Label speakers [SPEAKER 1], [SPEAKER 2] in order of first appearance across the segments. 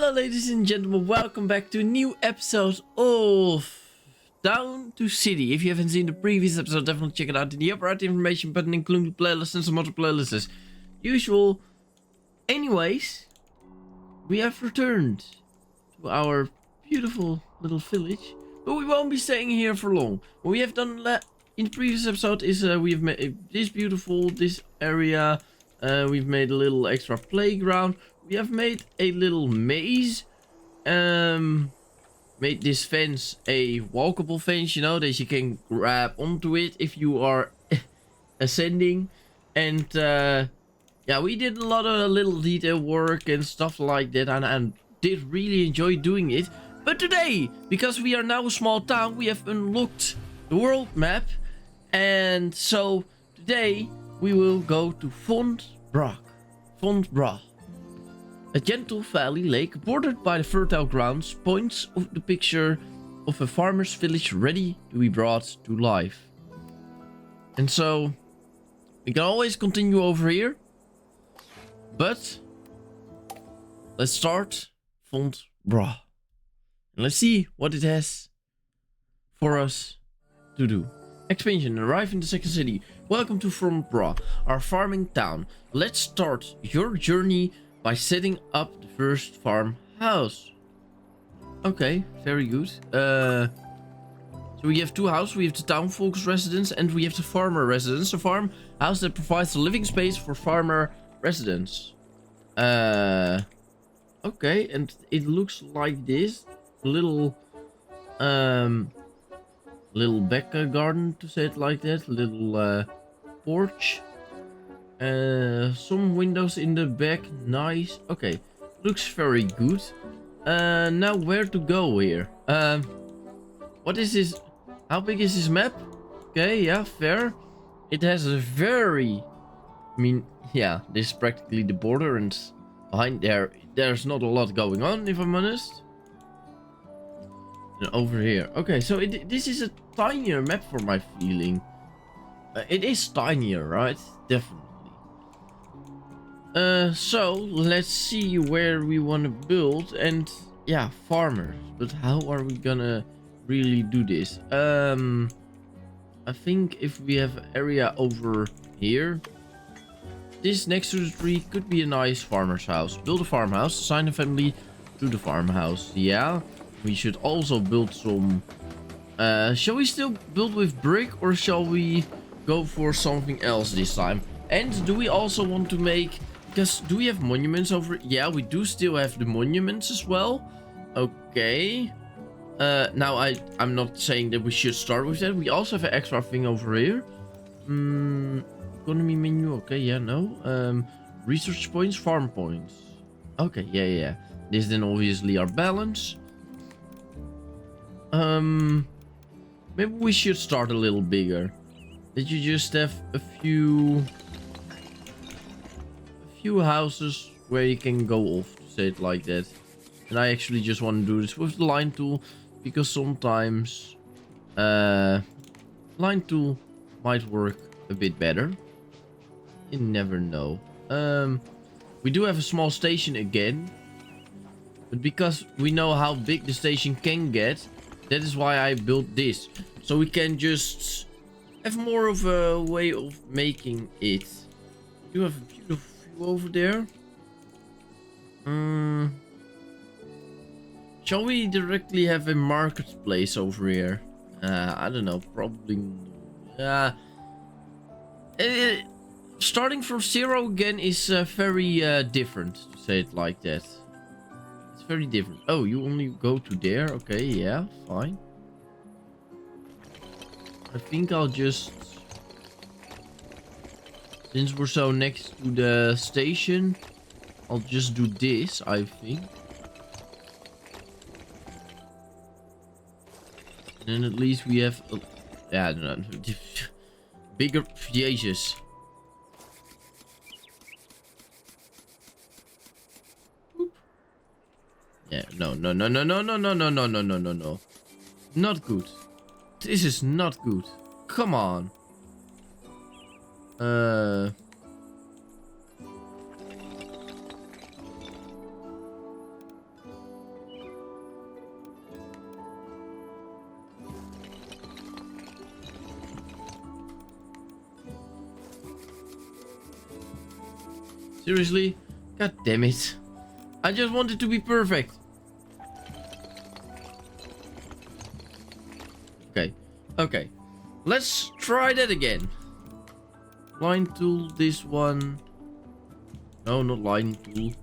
[SPEAKER 1] Hello ladies and gentlemen, welcome back to a new episode of Down to City. If you haven't seen the previous episode, definitely check it out in the upper right information button, including playlists and some other playlists as usual. Anyways, we have returned to our beautiful little village, but we won't be staying here for long. What we have done in the previous episode is we have made this area. We've made a little extra playground. We have made a little maze. Made this fence a walkable fence, you know, that you can grab onto it if you are ascending. And yeah, we did a lot of little detail work and stuff like that, and I did really enjoy doing it. But today, because we are now a small town, we have unlocked the world map. And so today we will go to Fontbra. A gentle valley lake bordered by the fertile grounds points of the picture of a farmer's village ready to be brought to life. And so we can always continue over here, but let's start Fontbra and let's see what it has for us to do. Expansion. Arrive in the second city. Welcome to Fontbra, our farming town. Let's start your journey by setting up the first farmhouse. Okay, very good. So we have two houses. We have the town folks residence and we have the farmer residence. A farmhouse that provides a living space for farmer residents. Okay, and it looks like this. A little back garden, to say it like that. Little porch. Some windows in the back. Nice. Okay, looks very good. Now where to go here? What is this? How big is this map? Okay, yeah, fair. It has a very, I mean, yeah, this is practically the border, and behind there's not a lot going on, if I'm honest. And over here. Okay, so this is a tinier map for my feeling. It is tinier, right? Definitely. So let's see where we want to build, and yeah, farmers. But how are we gonna really do this? I think if we have an area over here, this next to the tree could be a nice farmer's house. Build a farmhouse, assign a family to the farmhouse. Yeah, we should also build some. Shall we still build with brick, or shall we go for something else this time? And do we also want to make, because do we have monuments over? Yeah, we do still have the monuments as well. Okay. Now I'm not saying that we should start with that. We also have an extra thing over here. Economy menu. Okay, yeah, no. Research points, farm points. Okay, yeah. This then obviously our balance. Maybe we should start a little bigger. Did you just have a few houses where you can go off, to say it like that? And I actually just want to do this with the line tool, because sometimes line tool might work a bit better. You never know. We do have a small station again, but because we know how big the station can get, that is why I built this, so we can just have more of a way of making it. You have a beautiful view over there. Shall we directly have a marketplace over here? I don't know, probably. Starting from zero again is very different, to say it like that. It's very different. Oh, you only go to there? Okay, yeah, fine. I think I'll just, since we're so next to the station, I'll just do this, I think. And then at least we have a, yeah, no, bigger, Jesus. Yeah, no. Not good. This is not good. Come on. Seriously? God damn it. I just want it to be perfect. Okay. Okay. Let's try that again. Line tool, this one. No, not line tool.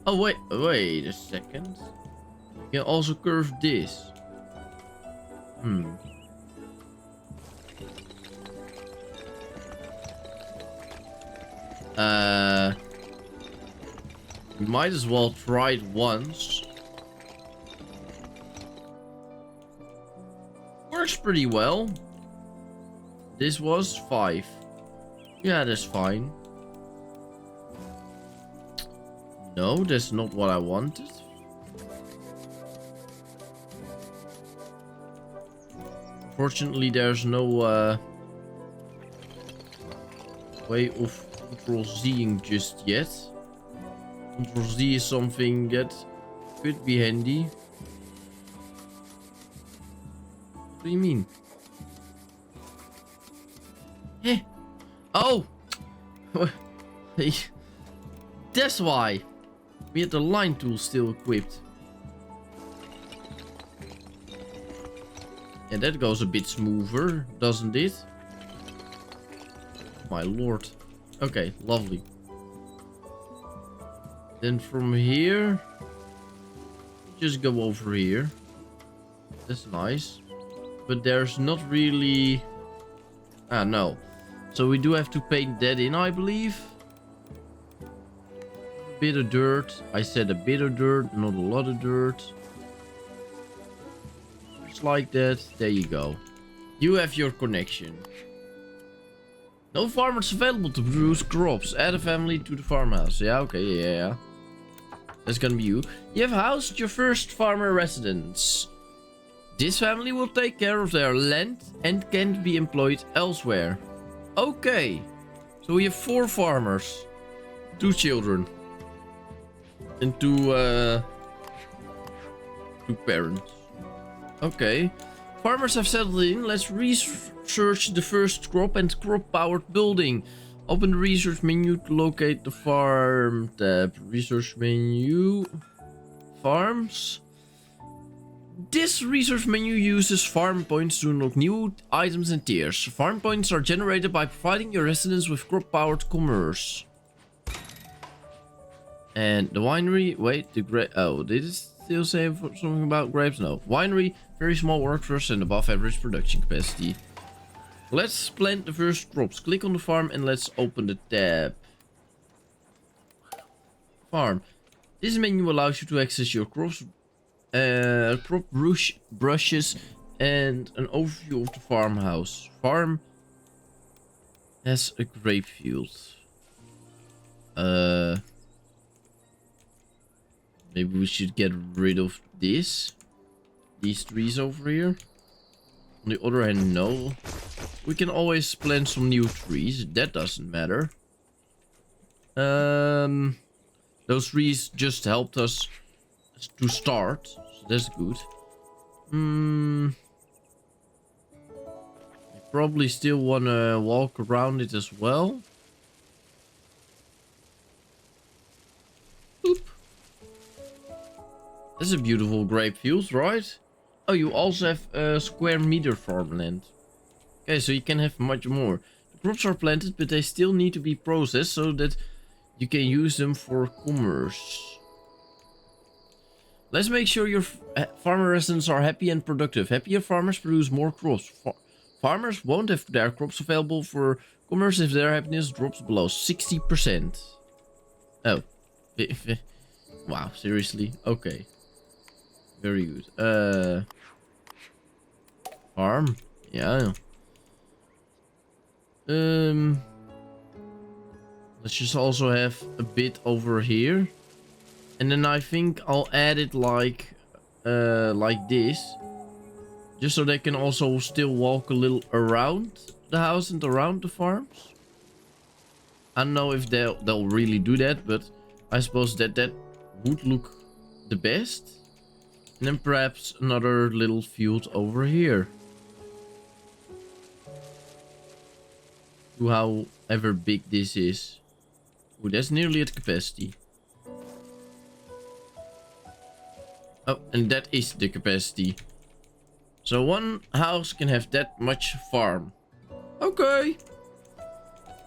[SPEAKER 1] Oh, wait a second. You can also curve this. We might as well try it once. Works pretty well. This was 5. Yeah, that's fine. No, that's not what I wanted. Unfortunately, there's no way of Control Zing just yet. Control Z is something that could be handy. What do you mean? Eh? Oh! That's why! We had the line tool still equipped. And that goes a bit smoother, doesn't it? My lord. Okay, lovely. Then from here, just go over here. That's nice. But there's not really... Ah, no. So we do have to paint that in, I believe. A bit of dirt. I said a bit of dirt, not a lot of dirt. Just like that. There you go. You have your connection. No farmers available to produce crops. Add a family to the farmhouse. Yeah, okay, yeah. That's gonna be you. You have housed your first farmer residents. This family will take care of their land and can't be employed elsewhere. Okay. So we have 4 farmers. 2 children. And 2 parents. Okay. Farmers have settled in. Let's research the first crop and crop-powered building. Open the research menu to locate the farm tab. Research menu. Farms. This research menu uses farm points to unlock new items and tiers. Farm points are generated by providing your residents with crop-powered commerce. And the winery, wait, the grape, oh, did it still say something about grapes? No. Winery, very small workforce and above average production capacity. Let's plant the first crops. Click on the farm and let's open the tab. Farm. This menu allows you to access your crops, crop brushes and an overview of the farmhouse. Farm has a grape field. Maybe we should get rid of these trees over here. On the other hand, no. We can always plant some new trees. That doesn't matter. Those trees just helped us to start. So that's good. I probably still want to walk around it as well. Boop. That's a beautiful grape field, right? Oh, you also have a square meter farmland. Okay, so you can have much more. The crops are planted, but they still need to be processed so that you can use them for commerce. Let's make sure your farmer residents are happy and productive. Happier farmers produce more crops. Farmers won't have their crops available for commerce if their happiness drops below 60%. Oh. Wow, seriously? Okay. Very good. Farm? Yeah. Let's just also have a bit over here. And then I think I'll add it like this. Just so they can also still walk a little around the house and around the farms. I don't know if they'll really do that, but I suppose that would look the best. And then perhaps another little field over here. To however big this is. Oh, that's nearly at capacity. Oh, and that is the capacity. So one house can have that much farm. Okay.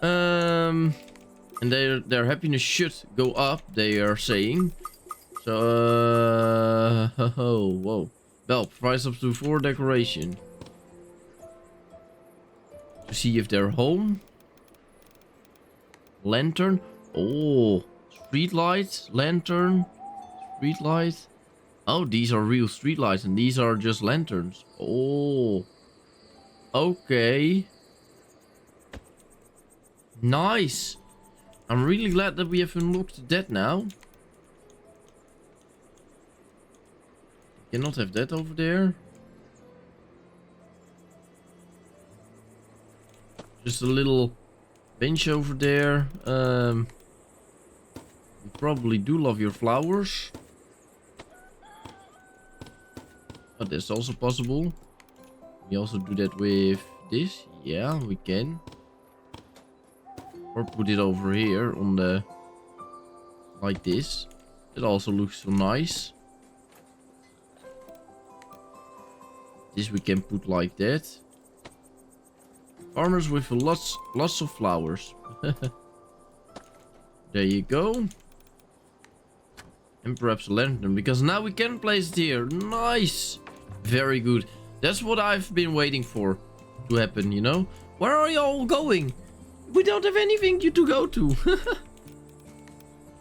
[SPEAKER 1] And their happiness should go up, they are saying. So, oh, whoa. Well, provides up to 4 decoration. To see if they're home. Lantern. Oh, street lights, lantern, street light. Oh, these are real street lights and these are just lanterns. Oh, okay. Nice. I'm really glad that we have unlocked that now. Cannot have that over there. Just a little bench over there. You probably do love your flowers. But that's also possible. We also do that with this. Yeah, we can. Or put it over here on the... like this. It also looks so nice. This we can put like that. Farmers with lots of flowers. There you go. And perhaps a lantern, because now we can place it here. Nice. Very good. That's what I've been waiting for to happen, you know. Where are you all going? We don't have anything to go to.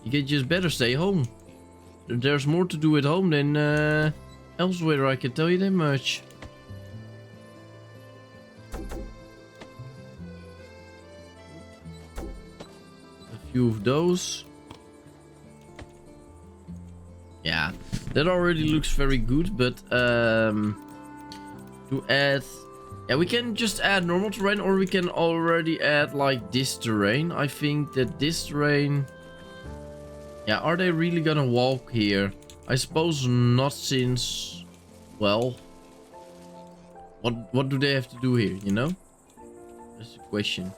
[SPEAKER 1] You can just better stay home. There's more to do at home than elsewhere, I can tell you that much. A few of those. Yeah, that already looks very good, but to add... yeah, we can just add normal terrain, or we can already add like this terrain. I think that this terrain... yeah, are they really gonna walk here? I suppose not, since... well... What do they have to do here, you know? That's the question.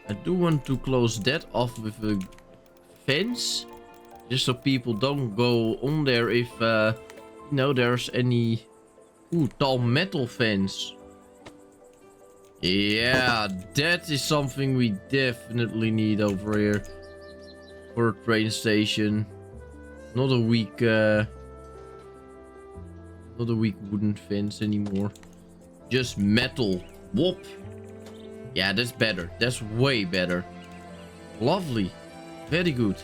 [SPEAKER 1] I do want to close that off with a fence. Just so people don't go on there if, you know, there's any... ooh, tall metal fence. Yeah, that is something we definitely need over here. For a train station. Not a weak wooden fence anymore. Just metal. Whoop. Yeah, that's better. That's way better. Lovely. Very good.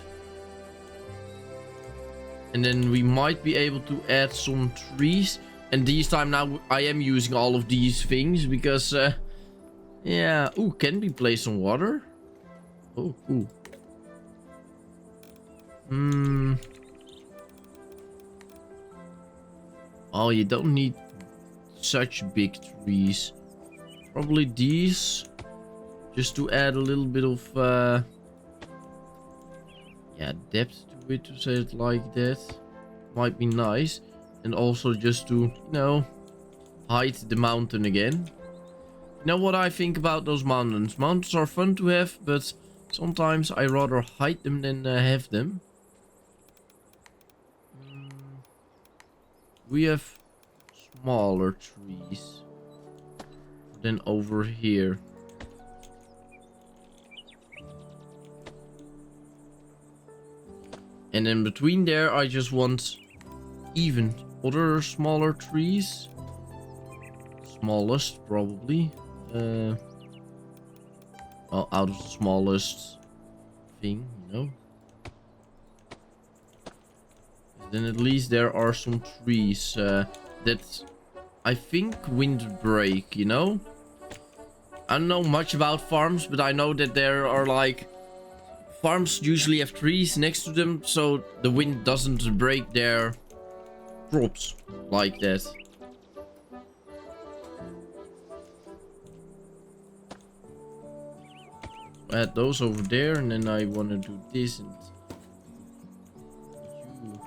[SPEAKER 1] And then we might be able to add some trees. And this time now I am using all of these things because... yeah. Ooh, can we place some water? Oh, cool. Oh, you don't need such big trees. Probably these. Just to add a little bit of... yeah, depth to it, to say it like that. Might be nice. And also just to, you know, hide the mountain again. You know what I think about those mountains? Mountains are fun to have, but sometimes I rather hide them than have them. We have smaller trees than over here. And in between there, I just want even other smaller trees. Smallest, probably. Well, out of the smallest thing, you know. Then at least there are some trees that I think windbreak, you know. I don't know much about farms, but I know that there are like... farms usually have trees next to them, so the wind doesn't break their crops like that. Add those over there, and then I want to do this and you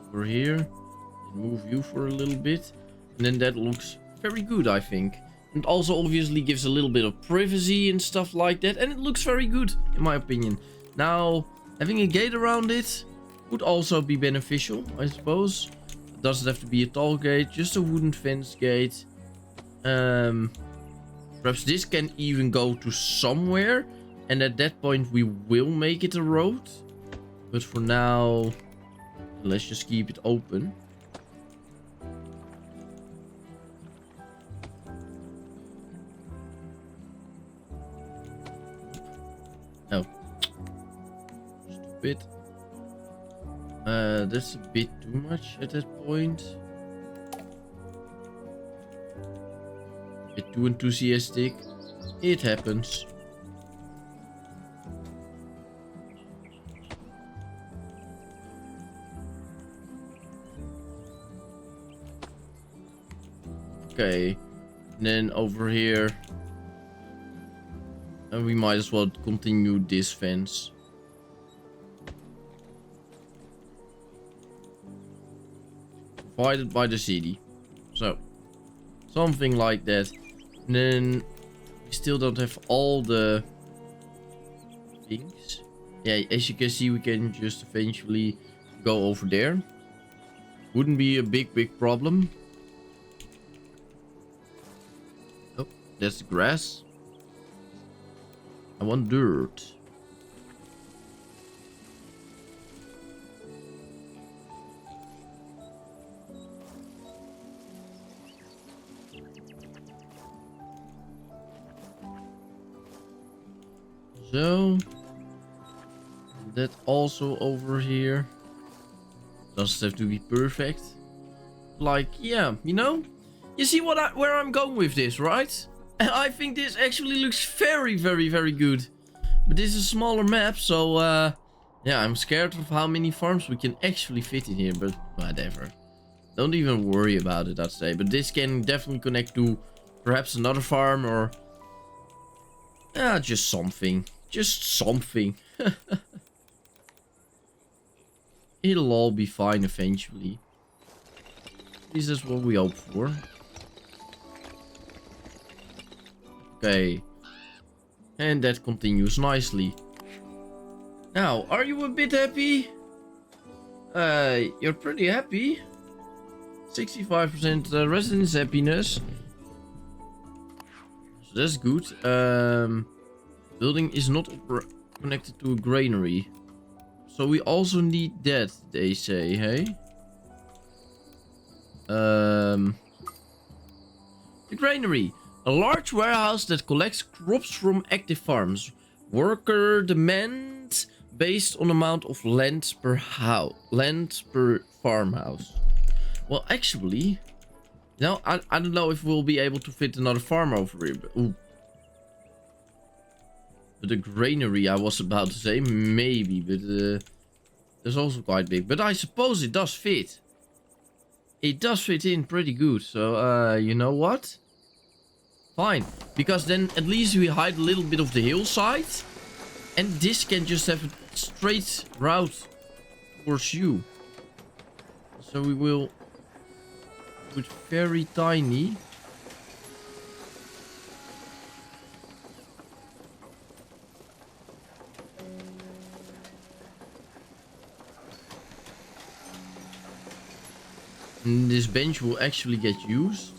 [SPEAKER 1] over here, and move you for a little bit. And then that looks very good, I think. And also obviously gives a little bit of privacy and stuff like that. And it looks very good, in my opinion. Now, having a gate around it would also be beneficial, I suppose. It doesn't have to be a tall gate, just a wooden fence gate. Perhaps this can even go to somewhere. And at that point we will make it a road. But for now, let's just keep it open. Oh. Stupid. That's a bit too much at that point. A bit too enthusiastic. It happens. Okay, and then over here, and we might as well continue this fence. Provided by the city. So, something like that. And then, we still don't have all the things. Yeah, as you can see, we can just eventually go over there. Wouldn't be a big problem. That's the grass. I want dirt. So that also over here. Doesn't have to be perfect. Like, yeah, you know? You see where I'm going with this, right? I think this actually looks very good. But this is a smaller map, so yeah, I'm scared of how many farms we can actually fit in here, but whatever. Don't even worry about it, I'd say. But this can definitely connect to perhaps another farm or just something. Just something. It'll all be fine eventually. This is what we hope for. Okay. And that continues nicely. Now, are you a bit happy? You're pretty happy. 65% residence happiness. So that's good. Building is not connected to a granary. So we also need that, they say, hey? The granary. A large warehouse that collects crops from active farms. Worker demand based on amount of land per farmhouse. Well, actually, now I don't know if we'll be able to fit another farm over here. But, ooh. But the granary, I was about to say, maybe, but that's also quite big. But I suppose it does fit. It does fit in pretty good. So, you know what? Fine, because then at least we hide a little bit of the hillside. And this can just have a straight route towards you. So we will do it very tiny. And this bench will actually get used.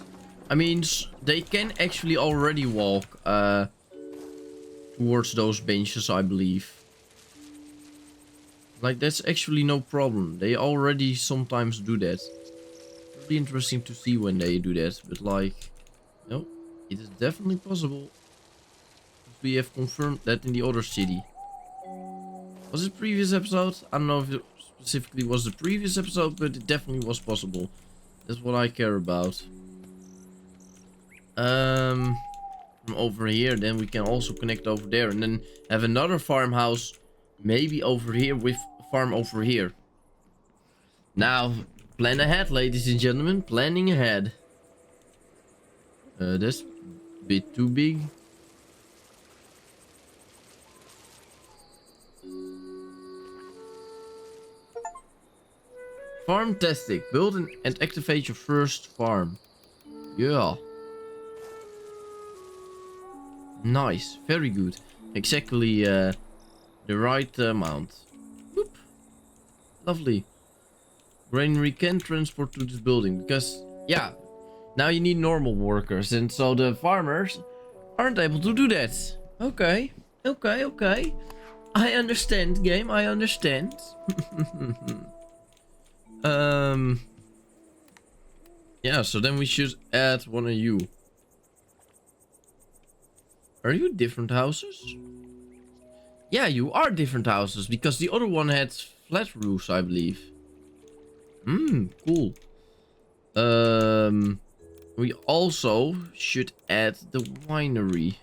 [SPEAKER 1] I mean, they can actually already walk towards those benches, I believe. Like, that's actually no problem. They already sometimes do that. Really interesting to see when they do that. But, like, no, it is definitely possible. We have confirmed that in the other city. Was it previous episode? I don't know if it specifically was the previous episode, but it definitely was possible. That's what I care about. From over here, then we can also connect over there and then have another farmhouse maybe over here with a farm over here. Now, plan ahead, ladies and gentlemen. Planning ahead. That's a bit too big. Farm testing. Build and activate your first farm. Yeah. Nice. Very good. Exactly the right amount. Whoop. Lovely. Granary can transport to this building because, yeah, now you need normal workers, and so the farmers aren't able to do that. Okay, okay. I understand, game. I understand. Yeah. So then we should add one of you. Are you different houses? Yeah, you are different houses because the other one had flat roofs, I believe. Cool. We also should add the winery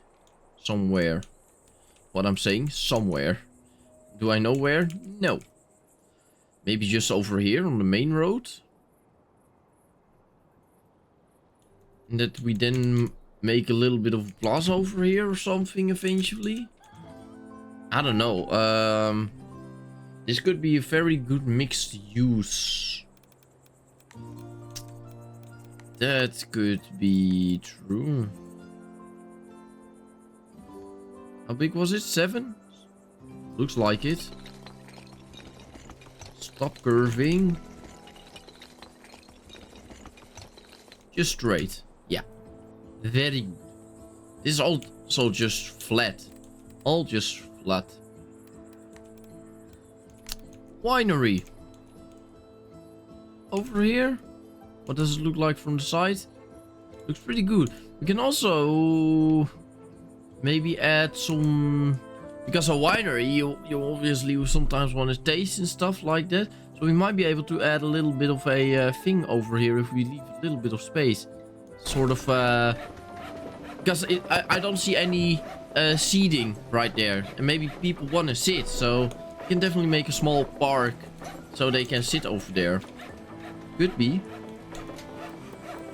[SPEAKER 1] somewhere. What I'm saying, somewhere. Do I know where? No. Maybe just over here on the main road. And that we then make a little bit of plaza over here or something eventually. I don't know. This could be a very good mixed use. That could be true. How big was it? 7? Looks like it. Stop curving. Just straight. Yeah. Very good. This is also just flat. All just flat. Winery. Over here. What does it look like from the side? Looks pretty good. We can also maybe add some, because a winery you obviously sometimes want to taste and stuff like that. So we might be able to add a little bit of a thing over here if we leave a little bit of space. Sort of because I don't see any seating right there, and maybe people want to sit, so we can definitely make a small park so they can sit over there. Could be.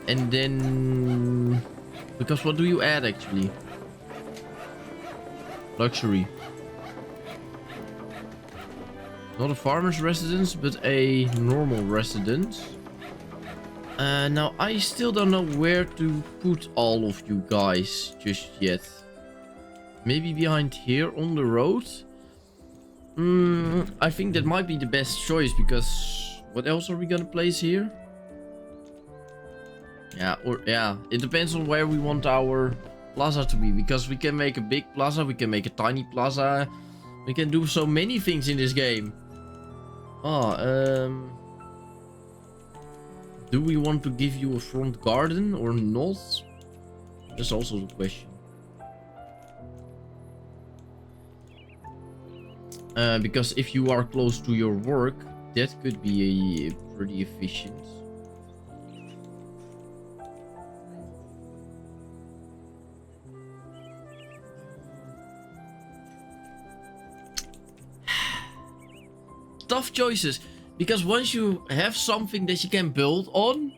[SPEAKER 1] And then, because what do you add actually? Luxury. Not a farmer's residence, but a normal residence. Now I still don't know where to put all of you guys just yet. Maybe behind here on the road? I think that might be the best choice, because what else are we gonna place here? Yeah, it depends on where we want our plaza to be, because we can make a big plaza, we can make a tiny plaza, we can do so many things in this game. Do we want to give you a front garden or not? That's also the question. Because if you are close to your work, that could be pretty efficient. Tough choices, because once you have something that you can build on,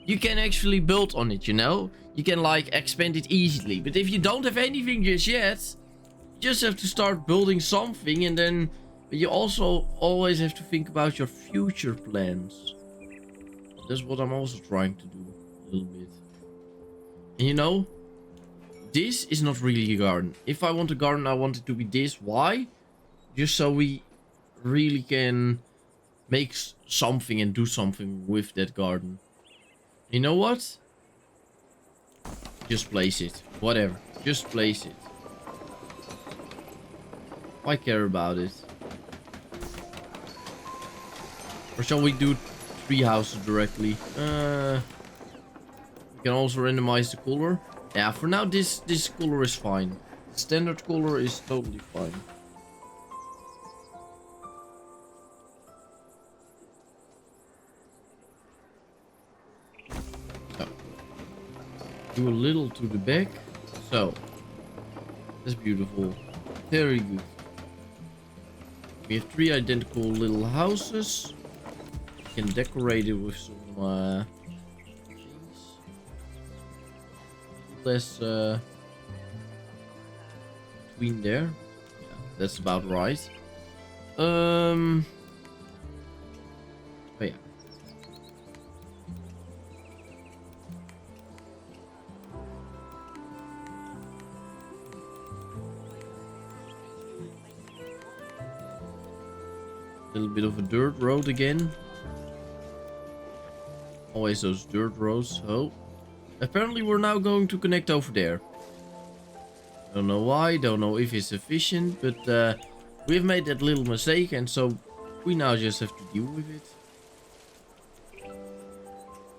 [SPEAKER 1] you can actually build on it, you know? You can like expand it easily. But if you don't have anything just yet, you just have to start building something, and then you also always have to think about your future plans. That's what I'm also trying to do a little bit. And you know, this is not really a garden. If I want a garden, I want it to be this. Why? Just so we really can make something and do something with that garden. You know what? Just place it. Whatever. Just place it. Why care about it? Or shall we do 3 houses directly? We can also randomize the color. Yeah, for now this color is fine. Standard color is totally fine. Do a little to the back. So that's beautiful. Very good. We have 3 identical little houses. We can decorate it with some things. Less between there. Yeah, that's about right. Oh yeah. little bit of a dirt road again. Always those dirt roads. So apparently we're now going to connect over there. Don't know why, don't know if it's efficient, but we've made that little mistake, and so we now just have to deal with it.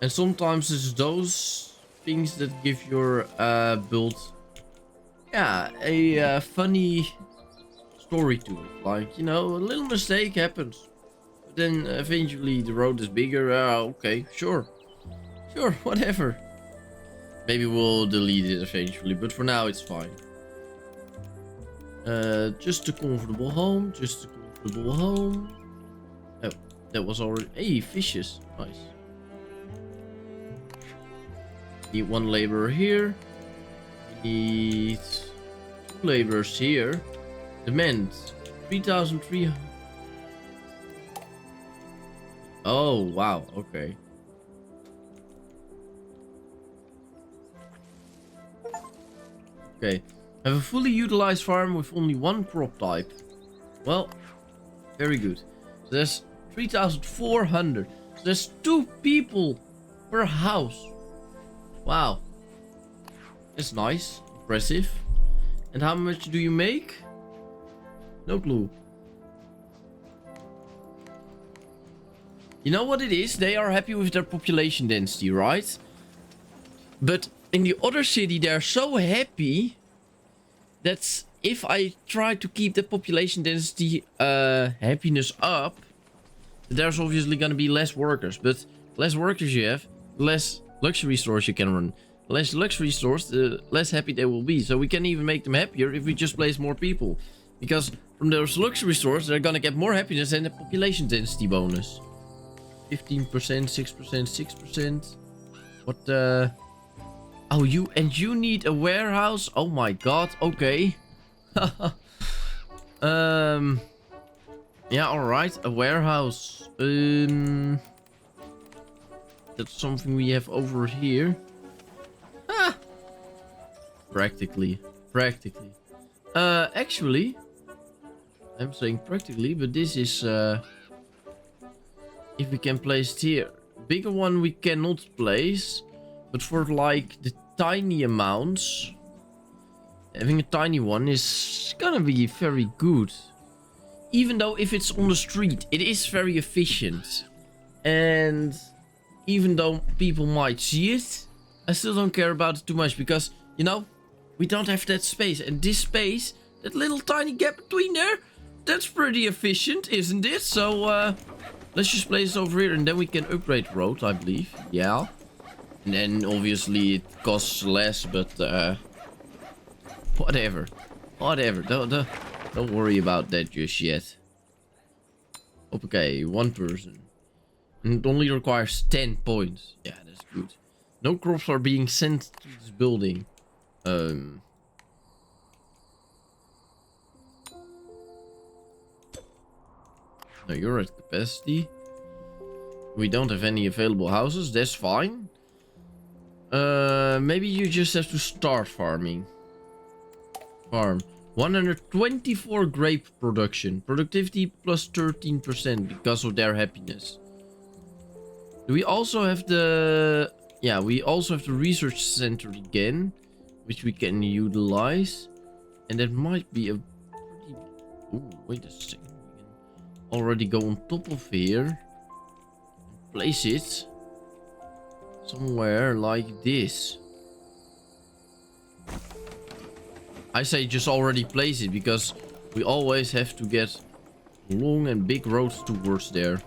[SPEAKER 1] And sometimes it's those things that give your build, yeah, a funny story to it. Like, you know, a little mistake happens, but then eventually the road is bigger. Okay, sure, whatever. Maybe we'll delete it eventually, but for now it's fine. Just a comfortable home, Oh, that was already... Hey, fishes. Nice. Need one laborer here. We need 2 laborers here. Demand 3,300. Oh, wow. Okay. Okay. Have a fully utilized farm with only 1 crop type. Well, very good. So there's 3,400. So there's 2 people per house. Wow. That's nice. Impressive. And how much do you make? No clue. You know what it is? They are happy with their population density, right? But in the other city, they're so happy... That's if I try to keep the population density happiness up, there's obviously going to be less workers. But less workers you have, less luxury stores you can run. Less luxury stores, the less happy they will be. So we can even make them happier if we just place more people. Because from those luxury stores, they're going to get more happiness and a population density bonus. 15%, 6%, 6%. What the... Oh, you need a warehouse? Oh my god, okay. Yeah, alright, a warehouse. That's something we have over here. Ah! Practically. Actually, I'm saying practically, but this is, if we can place it here. Bigger one we cannot place. But for like the tiny amounts, having a tiny one is gonna be very good. Even though if it's on the street, it is very efficient. And even though people might see it, I still don't care about it too much. Because, you know, we don't have that space. And this space, that little tiny gap between there, that's pretty efficient, isn't it? So, let's just place it over here and then we can upgrade the road, I believe. Yeah. And then obviously it costs less, but whatever. Don't worry about that just yet. Okay, 1 person. And it only requires 10 points. Yeah, that's good. No crops are being sent to this building. No, you're at capacity. We don't have any available houses. That's fine. Maybe you just have to start farming. Farm. 124 grape production. Productivity plus 13% because of their happiness. Do we also have the... Yeah, we also have the research center again, which we can utilize. And that might be a pretty... Ooh, wait a second. We can already go on top of here. Place it. Somewhere like this. I say just already place it because we always have to get long and big roads towards there.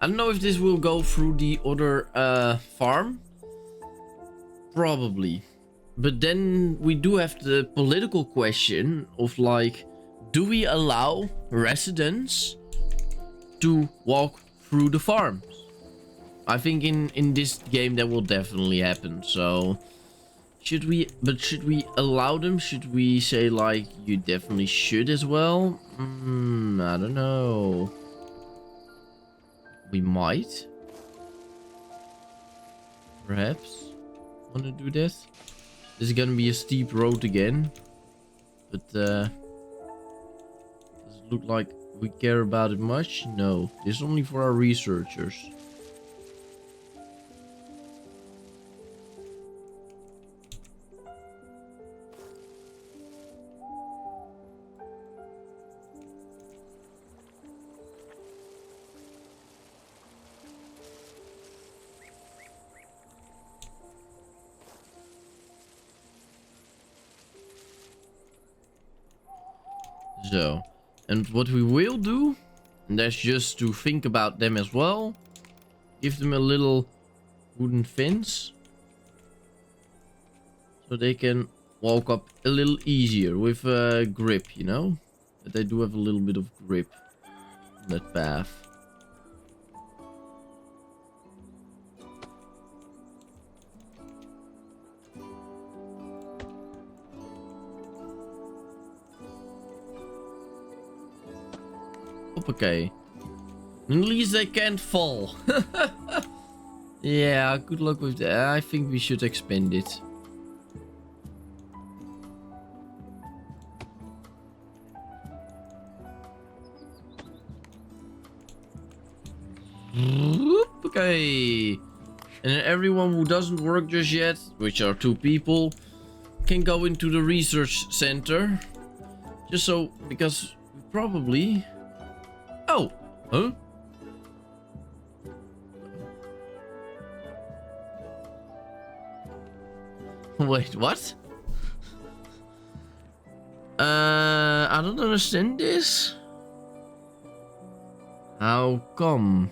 [SPEAKER 1] I don't know if this will go through the other farm. Probably. But then we do have the political question of like, do we allow residents to walk through the farms? I think in this game that will definitely happen. So should we allow them? Should we say like, you definitely should as well? I don't know. We might. perhaps want to do that. This is gonna be a steep road again, but does it look like we care about it much? No, this is only for our researchers. So, and what we will do, and that's just to think about them as well, give them a little wooden fence so they can walk up a little easier with grip, you know, that they do have a little bit of grip on that path. Okay. At least they can't fall. Yeah, good luck with that. I think we should expand it. Okay. And then everyone who doesn't work just yet, which are 2 people, can go into the research center. Just so, because probably... Oh! Huh? Wait, what? I don't understand this. How come?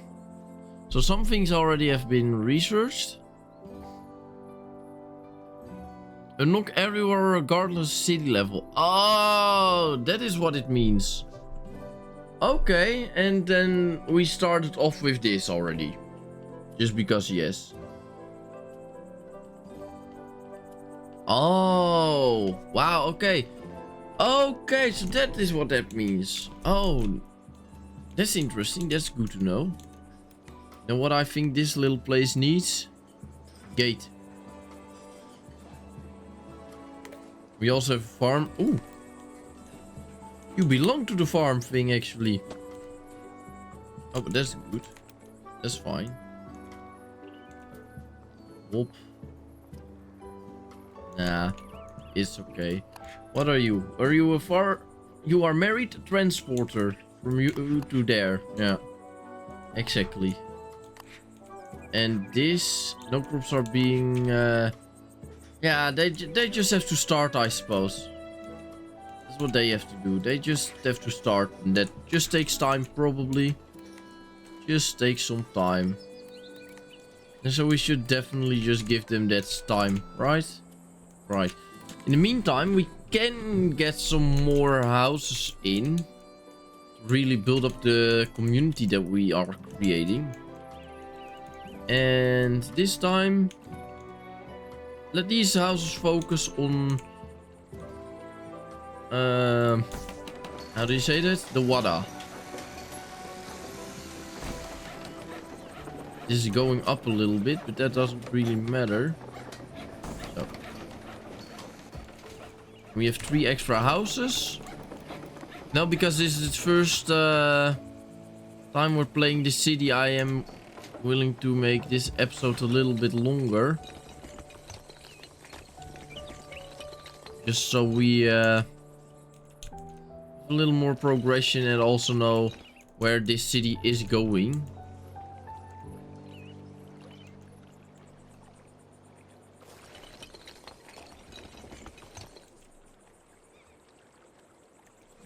[SPEAKER 1] So some things already have been researched. Unlock everywhere regardless city level. Oh, that is what it means. Okay, and then we started off with this already. Just because yes. Oh, wow, okay. Okay, so that is what that means. Oh, that's interesting. That's good to know. And what I think this little place needs? Gate. We also have a farm. Ooh. You belong to the farm thing, actually. Oh, but that's good. That's fine. Whoop. Nah, it's okay. What are you? Are you a You are married transporter from you to there. Yeah, exactly. And this, no crops are being. Yeah, they just have to start, I suppose. That's what they have to do. They just have to start, and that just takes time, probably. Just takes some time. And so we should definitely just give them that time, right? Right. In the meantime, we can get some more houses in. To really build up the community that we are creating. And this time, let these houses focus on... how do you say that? The water. This is going up a little bit, but that doesn't really matter. So. We have 3 extra houses. Now, because this is the first time we're playing this city, I am willing to make this episode a little bit longer. Just so we have a little more progression and also know where this city is going.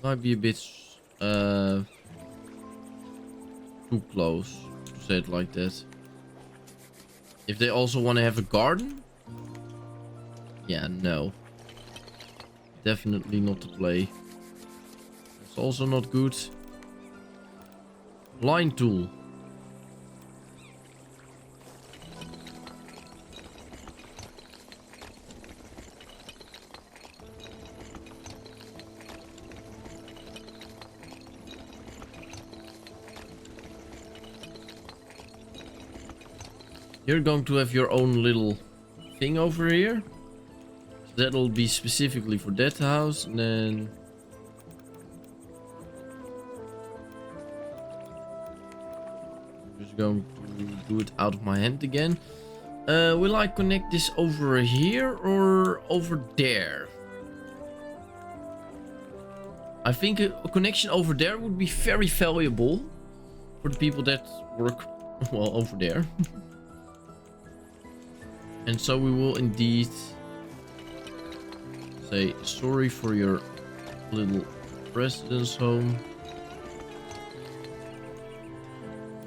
[SPEAKER 1] Might be a bit too close to say it like that. If they also want to have a garden? Yeah, no. Definitely not to play. It's also not good. Line tool. You're going to have your own little thing over here. So that'll be specifically for that house. And then... I'm just going to do it out of my hand again. Will I connect this over here or over there? I think a connection over there would be very valuable for the people that work, well, over there. And so we will indeed say sorry for your little residence home.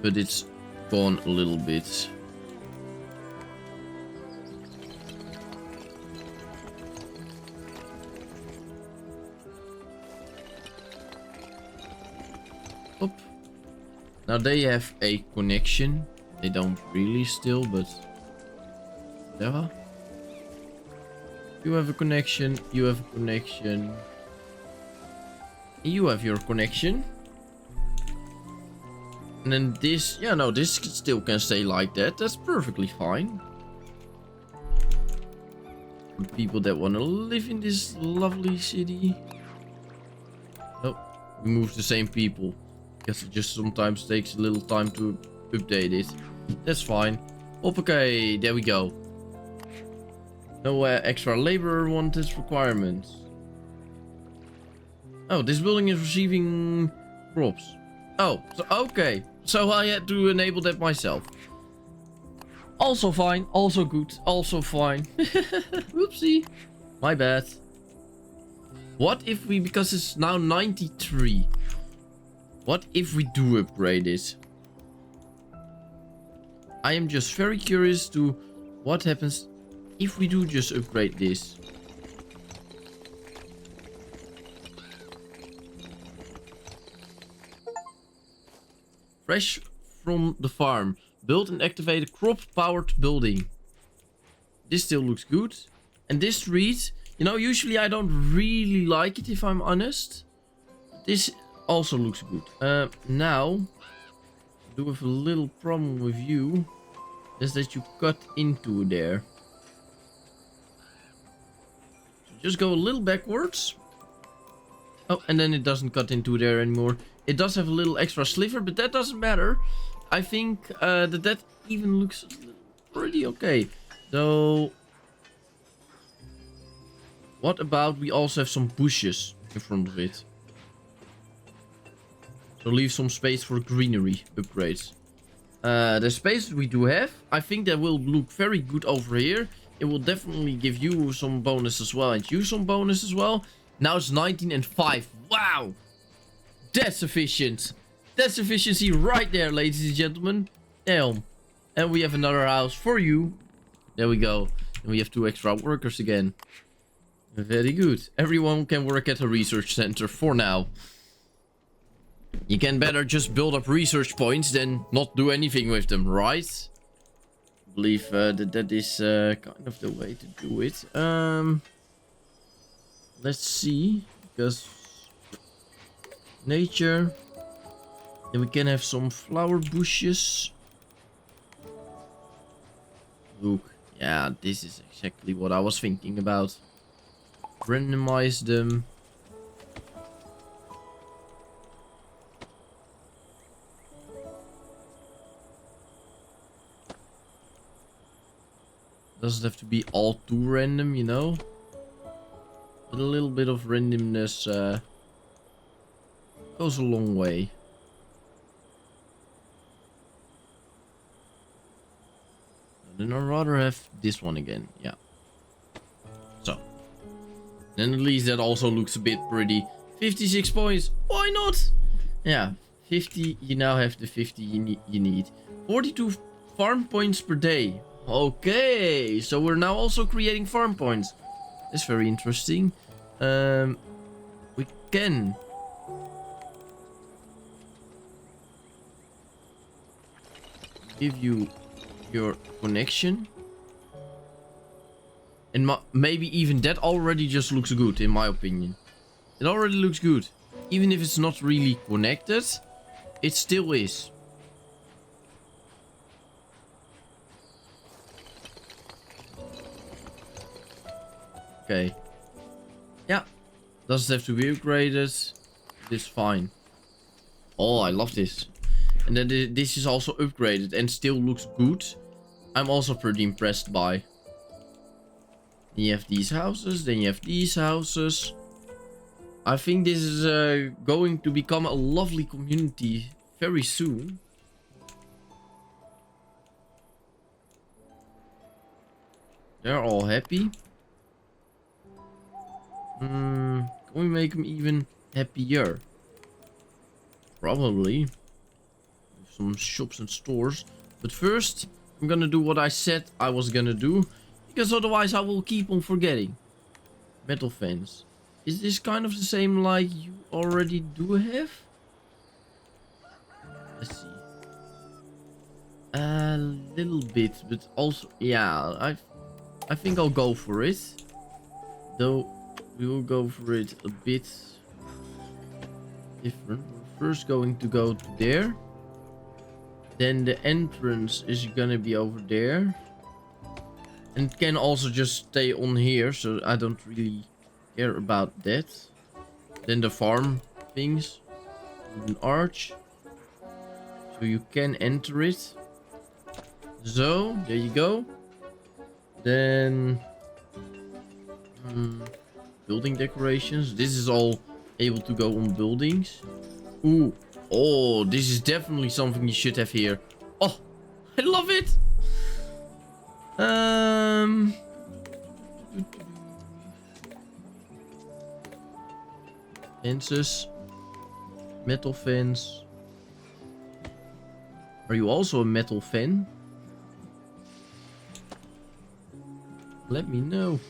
[SPEAKER 1] But it's gone a little bit. Up. Now they have a connection. They don't really still, but yeah. You have a connection. You have a connection. You have your connection. And then this, yeah, no, this still can stay like that. That's perfectly fine. For people that want to live in this lovely city. Oh, we moved the same people. Guess it just sometimes takes a little time to update it. That's fine. Okay, there we go. No extra labor wanted requirements. Oh, this building is receiving crops. Oh, so, okay. So I had to enable that myself. Also fine. Also good. Also fine. Whoopsie. My bad. What if we, because it's now 93. What if we do upgrade it? I am just very curious to what happens if we do just upgrade this. Fresh from the farm. Build and activate a crop-powered building. This still looks good. And this street, you know, usually I don't really like it if I'm honest. This also looks good. Now, I do have a little problem with you. Is that you cut into there. So just go a little backwards. Oh, and then it doesn't cut into there anymore. It does have a little extra sliver, but that doesn't matter. I think that even looks pretty okay. So, what about we also have some bushes in front of it? So leave some space for greenery upgrades. The space we do have, I think that will look very good over here. It will definitely give you some bonus as well, and you some bonus as well. Now it's 19 and 5. Wow! That's efficient. That's efficiency right there, ladies and gentlemen. Damn. And we have another house for you. There we go. And we have 2 extra workers again. Very good. Everyone can work at a research center for now. You can better just build up research points than not do anything with them, right? I believe that is kind of the way to do it. Let's see. Because nature. Then we can have some flower bushes. Look. Yeah, this is exactly what I was thinking about. Randomize them. Doesn't have to be all too random, you know. But a little bit of randomness goes a long way. Then I'd rather have this one again, yeah. So. Then at least that also looks a bit pretty. 56 points, why not? Yeah, 50, you now have the 50 you need. 42 farm points per day. Okay, so we're now also creating farm points. That's very interesting. We can give you your connection. And maybe even that already just looks good, in my opinion. It already looks good. Even if it's not really connected, it still is. Okay. Yeah. Doesn't have to be upgraded. It's fine. Oh, I love this. And then this is also upgraded and still looks good. I'm also pretty impressed by. Then you have these houses. Then you have these houses. I think this is going to become a lovely community very soon. They're all happy. Can we make them even happier? Probably. Some shops and stores. But first, I'm gonna do what I said I was gonna do. Because otherwise I will keep on forgetting. Metal fence. Is this kind of the same like you already do have? Let's see. A little bit, but also, yeah, I think I'll go for it. Though, we will go for it a bit different. We're first going to go to there. Then the entrance is gonna be over there. And it can also just stay on here, so I don't really care about that. Then the farm things. An arch. So you can enter it. So, there you go. Then... building decorations. This is all able to go on buildings. Ooh. Oh, this is definitely something you should have here. Oh, I love it. Fences. Metal fence. Are you also a metal fan? Let me know.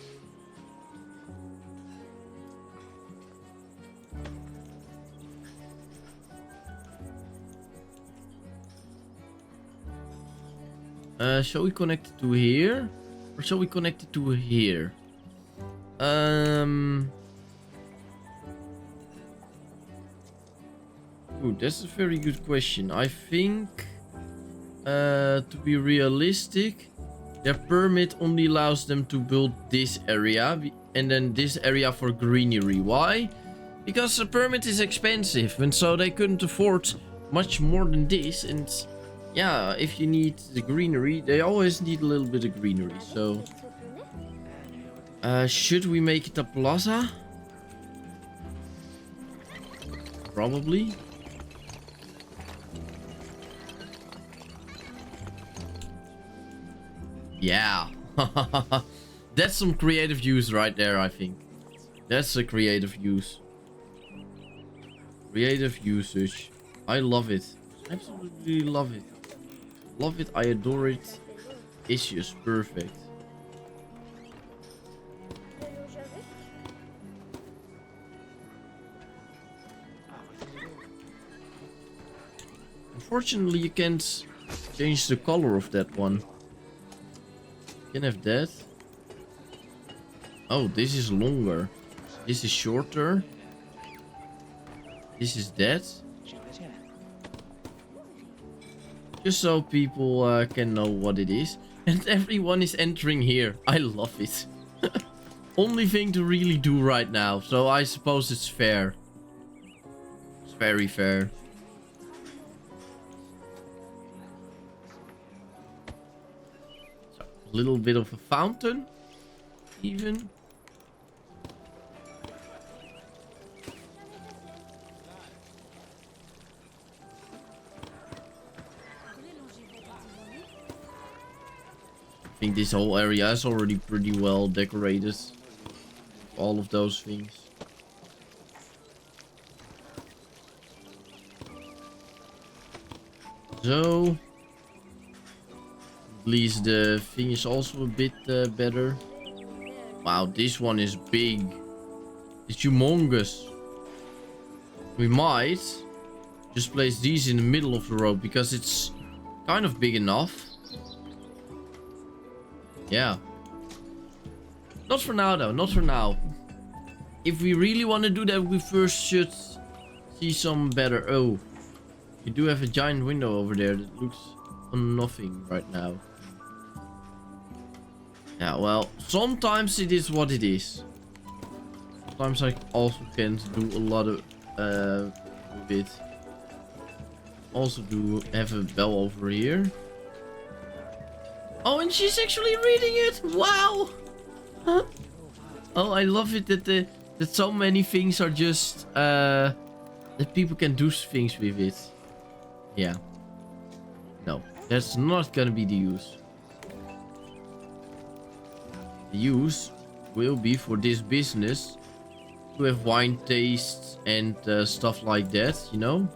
[SPEAKER 1] Shall we connect it to here? Or shall we connect it to here? Ooh, that's a very good question. I think, to be realistic, their permit only allows them to build this area. And then this area for greenery. Why? Because the permit is expensive. And so they couldn't afford much more than this. And... yeah, if you need the greenery, they always need a little bit of greenery, so... should we make it a plaza? Probably. Yeah. That's some creative use right there, I think. That's a creative use. Creative usage. I love it. Absolutely love it. Love it, I adore it. It's just perfect. Unfortunately, you can't change the color of that one. You can have that. Oh, this is longer. This is shorter. This is that. Just so people can know what it is. And everyone is entering here. I love it. Only thing to really do right now. So I suppose it's fair. It's very fair. So, a little bit of a fountain. Even. I think this whole area is already pretty well decorated. All of those things. So, at least the thing is also a bit better. Wow, this one is big. It's humongous. We might just place these in the middle of the road because it's kind of big enough. Yeah. Not for now though, not for now. If we really want to do that, we first should see some better... Oh, you do have a giant window over there that looks on nothing right now. Yeah, well, sometimes it is what it is. Sometimes I also can't do a lot of with it. Also do have a bell over here. Oh, and she's actually reading it. Wow. Huh? Oh, I love it that so many things are just that people can do things with it. Yeah. No, that's not gonna be the use. The use will be for this business to have wine tastes and stuff like that, you know?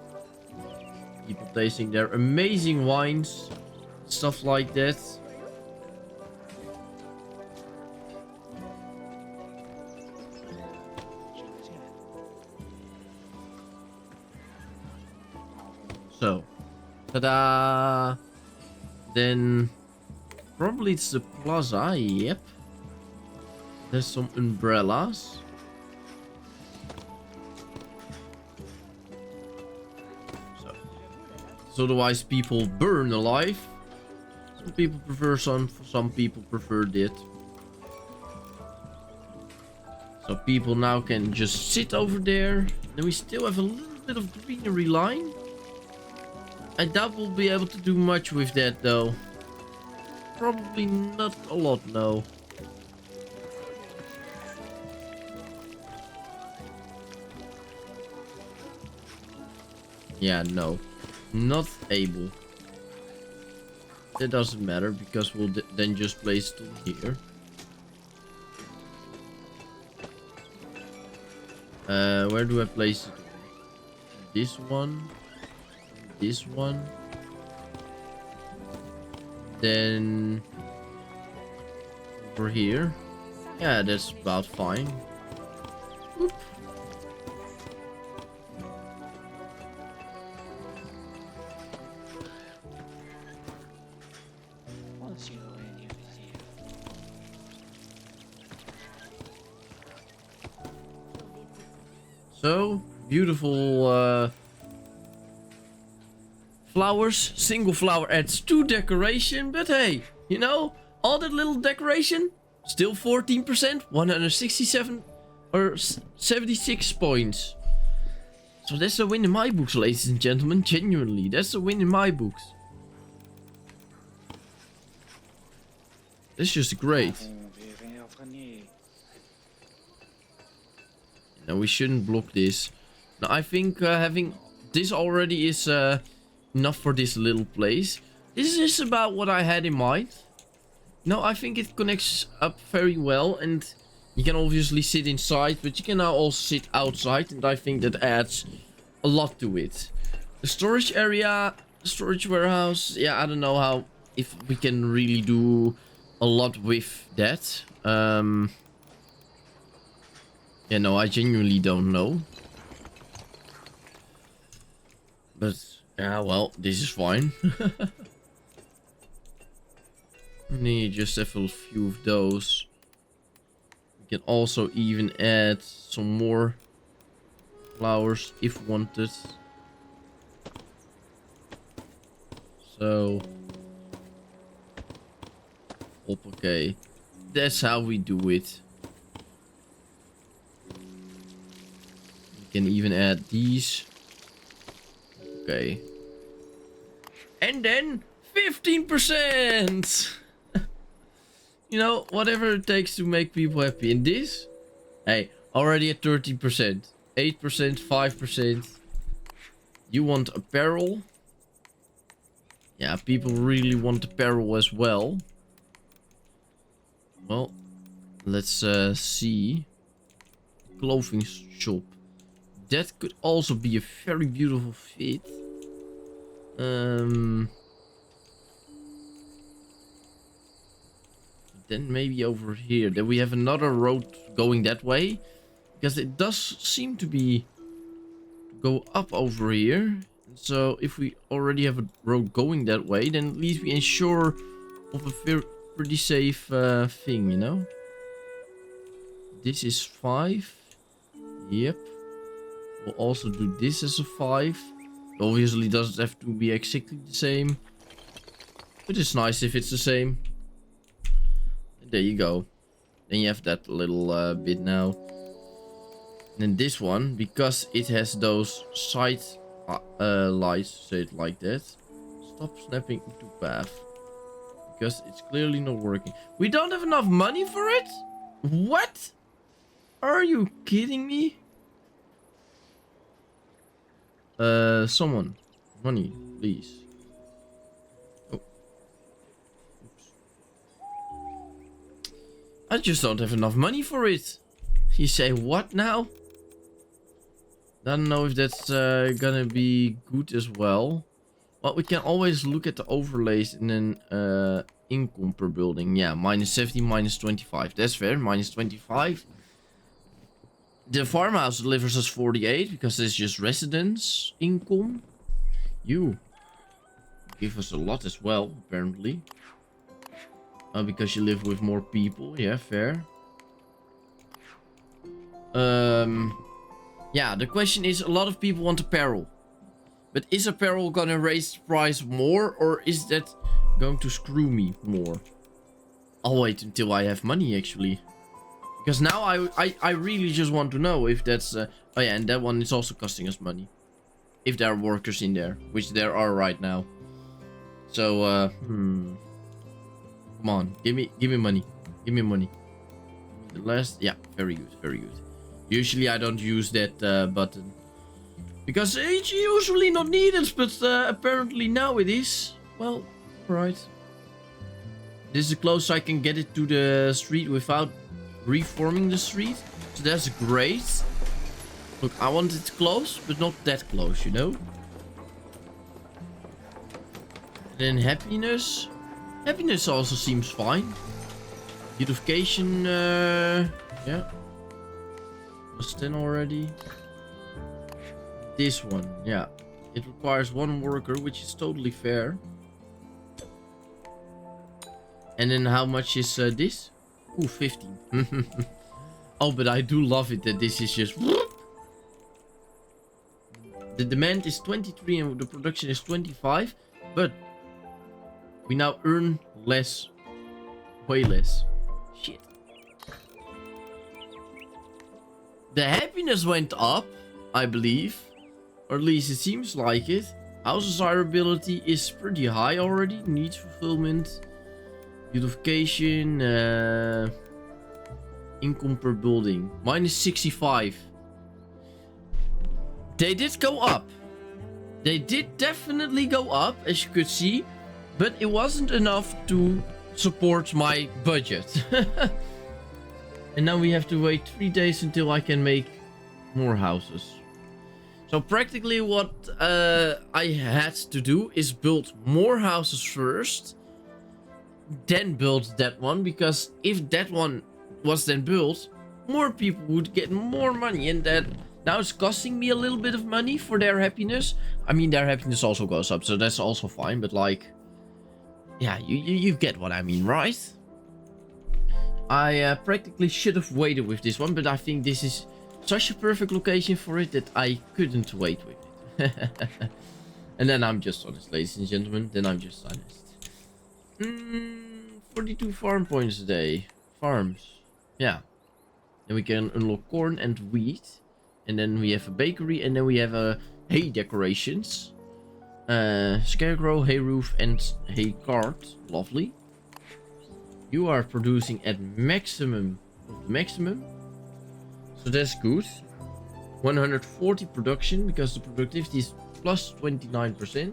[SPEAKER 1] People tasting their amazing wines, stuff like that. So, ta-da! Then, probably it's the plaza, yep. There's some umbrellas. So otherwise people burn alive. Some people prefer some people prefer that. So people now can just sit over there. Then we still have a little bit of greenery line. I doubt we'll be able to do much with that though. Probably not a lot, no. Yeah, no. Not able. That doesn't matter because we'll then just place it here. Where do I place it? This one. This one. Then over here. Yeah, that's about fine. Oop. So beautiful flowers. Single flower adds 2 decoration, but hey, you know, all that little decoration, still 14%, 167 or 76 points. So that's a win in my books, ladies and gentlemen. Genuinely, that's a win in my books. That's just great. No, we shouldn't block this. Now, I think having this already is enough for this little place. This is about what I had in mind. No, I think it connects up very well. And you can obviously sit inside, but you can now also sit outside. And I think that adds a lot to it. The storage area, storage warehouse. Yeah, I don't know how, if we can really do a lot with that. Yeah, no, I genuinely don't know. But, yeah, well, this is fine. And then you just have a few of those. We can also even add some more flowers if wanted. So, okay. That's how we do it. Can even add these. Okay. And then 15%. You know, whatever it takes to make people happy. And this, hey, already at 13%, 8%, 5%. You want apparel? Yeah, people really want apparel as well. Well, let's see. Clothing shop. That could also be a very beautiful fit. Then maybe over here. Then we have another road going that way. Because it does seem to be go up over here. So if we already have a road going that way, then at least we ensure of a pretty safe thing, you know. This is 5. Yep. We'll also do this as a 5. Obviously doesn't have to be exactly the same. But it's nice if it's the same. And there you go. Then you have that little bit now. And this one, because it has those side lights, say it like that. Stop snapping into path. Because it's clearly not working. We don't have enough money for it? What? Are you kidding me? Someone. Money, please. Oh. Oops. I just don't have enough money for it. You say what now? I don't know if that's gonna be good as well. Well, we can always look at the overlays and then income per building. Yeah, minus 70, minus 25. That's fair, minus 25. The farmhouse delivers us 48 because it's just residence income. You give us a lot as well, apparently. Because you live with more people. Yeah, fair. Yeah, the question is, a lot of people want apparel. But is apparel gonna raise the price more, or is that going to screw me more? I'll wait until I have money, actually. Because now I really just want to know if that's... oh yeah, and that one is also costing us money. If there are workers in there, which there are right now. So, Come on, give me money. Give me money. The last... Yeah, very good, very good. Usually I don't use that button. Because it's usually not needed, but apparently now it is. Well, alright. This is the closest I can get it to the street without reforming the street. So that's great. Look, I want it close, but not that close, you know? And then happiness. Happiness also seems fine. Beautification, yeah. Was 10 already. This one, yeah. It requires one worker, which is totally fair. And then how much is this? Ooh, 15. Oh, but I do love it that this is just... The demand is 23 and the production is 25. But we now earn less. Way less. Shit. The happiness went up, I believe. Or at least it seems like it. House desirability is pretty high already. Needs fulfillment. Beautification. Income per building. Minus 65. They did go up. They did definitely go up, as you could see. But it wasn't enough to support my budget. And now we have to wait 3 days until I can make more houses. So practically what I had to do is build more houses first. Then build that one. Because if that one was then built, more people would get more money. And that now it's costing me a little bit of money for their happiness. I mean, their happiness also goes up. So that's also fine. But like... Yeah, you get what I mean, right? I practically should have waited with this one. But I think this is... such a perfect location for it that I couldn't wait with it. And then I'm just honest, ladies and gentlemen. Then I'm just honest. 42 farm points a day. Farms. Yeah. Then we can unlock corn and wheat. And then we have a bakery. And then we have hay decorations. Scarecrow, hay roof and hay cart. Lovely. You are producing at maximum of the maximum. So that's good. 140 production because the productivity is plus 29%.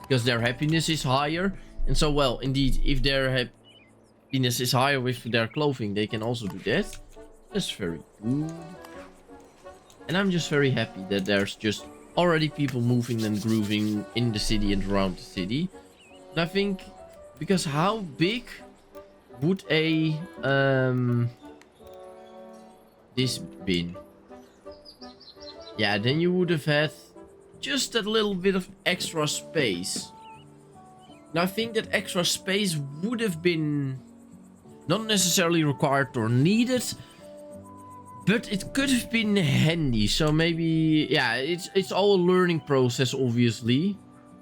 [SPEAKER 1] Because their happiness is higher. And so, well, indeed, if their happiness is higher with their clothing, they can also do that. That's very good. And I'm just very happy that there's just already people moving and grooving in the city and around the city. And I think, because how big would a... this bin. Yeah, then you would have had just that little bit of extra space. And I think that extra space would have been not necessarily required or needed, but it could have been handy. So maybe, yeah, it's all a learning process, obviously.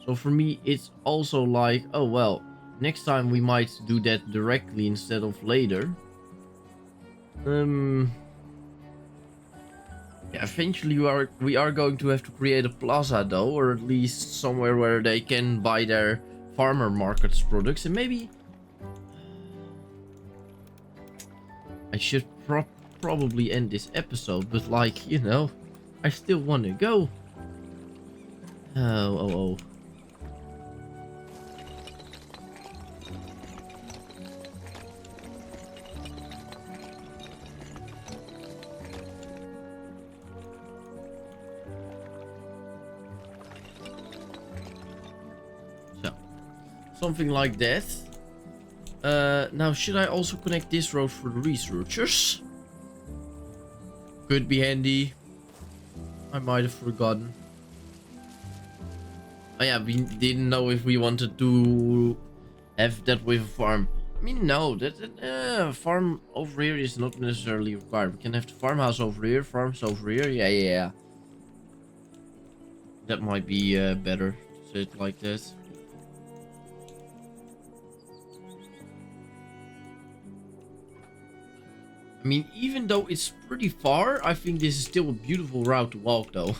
[SPEAKER 1] So for me, it's also like, oh well, next time we might do that directly instead of later. Yeah, eventually we are going to have to create a plaza though, or at least somewhere where they can buy their farmer markets products. And maybe I should probably end this episode, but like, you know, I still want to go. Oh. So, something like that. Now, should I also connect this road for the researchers? Could be handy. I might have forgotten. Oh yeah, we didn't know if we wanted to have that with a farm. I mean, no, that farm over here is not necessarily required. We can have the farmhouse over here, farms over here. Yeah. That might be better to say it like that. I mean, even though it's pretty far, I think this is still a beautiful route to walk, though.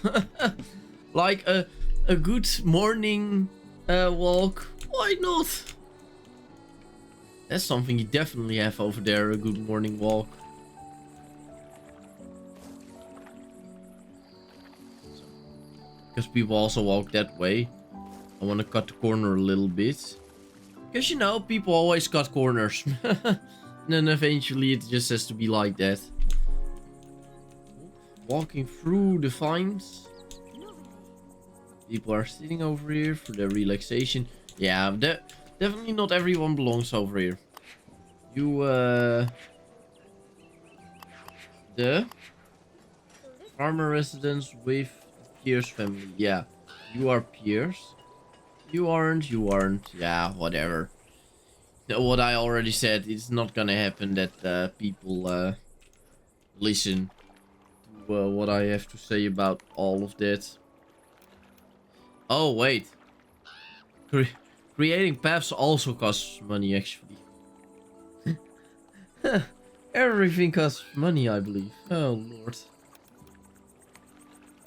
[SPEAKER 1] Like a good morning walk. Why not? That's something you definitely have over there, a good morning walk. Because people also walk that way. I want to cut the corner a little bit. Because, you know, people always cut corners. And then eventually it just has to be like that. Walking through the vines. People are sitting over here for their relaxation. Yeah, definitely not everyone belongs over here. You, the farmer residence with Pierce family. Yeah, you are Pierce. You aren't. Yeah, whatever. What I already said, it's not gonna happen that people listen to what I have to say about all of that. Oh, wait. Creating paths also costs money, actually. Everything costs money, I believe. Oh, Lord.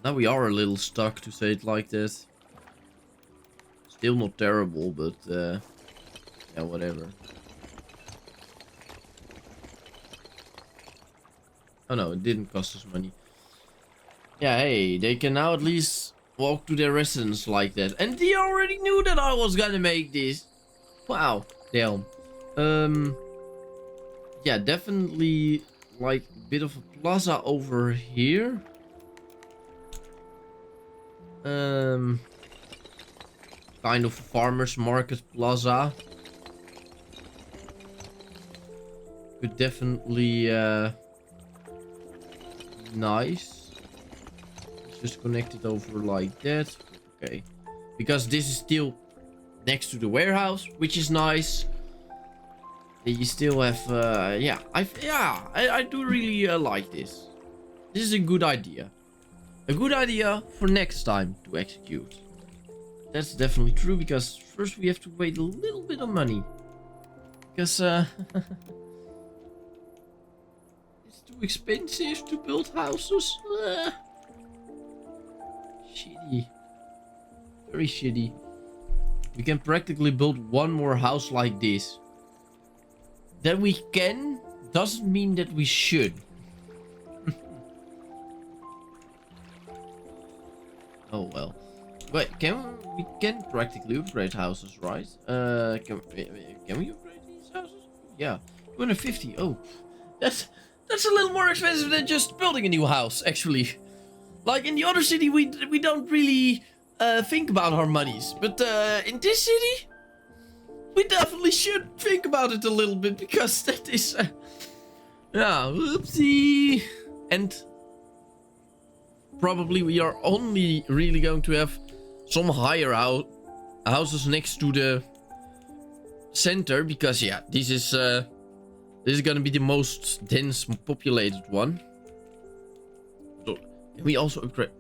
[SPEAKER 1] Now we are a little stuck, to say it like this. Still not terrible, but yeah, whatever. Oh no, it didn't cost us money. Yeah, hey, they can now at least walk to their residence like that. And they already knew that I was gonna make this. Wow, damn. Yeah, definitely like a bit of a plaza over here. Kind of a farmer's market plaza. Could definitely nice. Just connect it over like that. Okay, because this is still next to the warehouse, which is nice. You still have yeah, I do really like this. This is a good idea. A good idea for next time to execute. That's definitely true, because first we have to wait a little bit of money. Because it's too expensive to build houses. Shitty. Very shitty. We can practically build one more house like this. That we can doesn't mean that we should. Oh well. Wait, we can practically upgrade houses, right? Can we upgrade these houses? Yeah, 250. Oh, that's a little more expensive than just building a new house, actually. Like in the other city, we don't really think about our monies, but in this city, we definitely should think about it a little bit, because that is yeah, whoopsie. And probably we are only really going to have some higher houses next to the center, because yeah, this is gonna be the most dense populated one. So, can we also upgrade?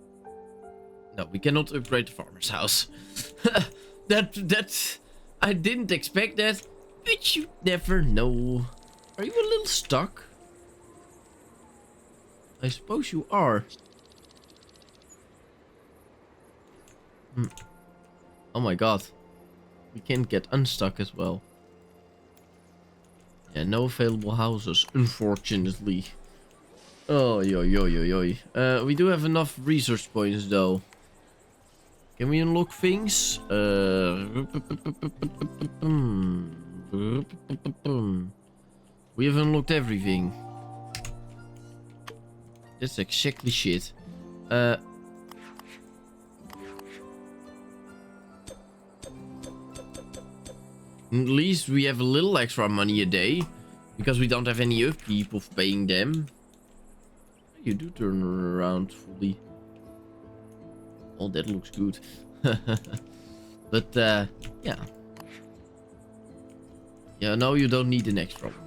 [SPEAKER 1] No, we cannot upgrade the farmer's house. that I didn't expect that, but you never know. Are you a little stuck? I suppose you are. Oh my god. We can get unstuck as well. Yeah, no available houses, unfortunately. Oh, yo, yo, yo, yo. We do have enough research points, though. Can we unlock things? We have unlocked everything. That's exactly shit. At least we have a little extra money a day. Because we don't have any upkeep of paying them. You do turn around fully. Oh, that looks good. But, yeah. Yeah, no, you don't need an extra one.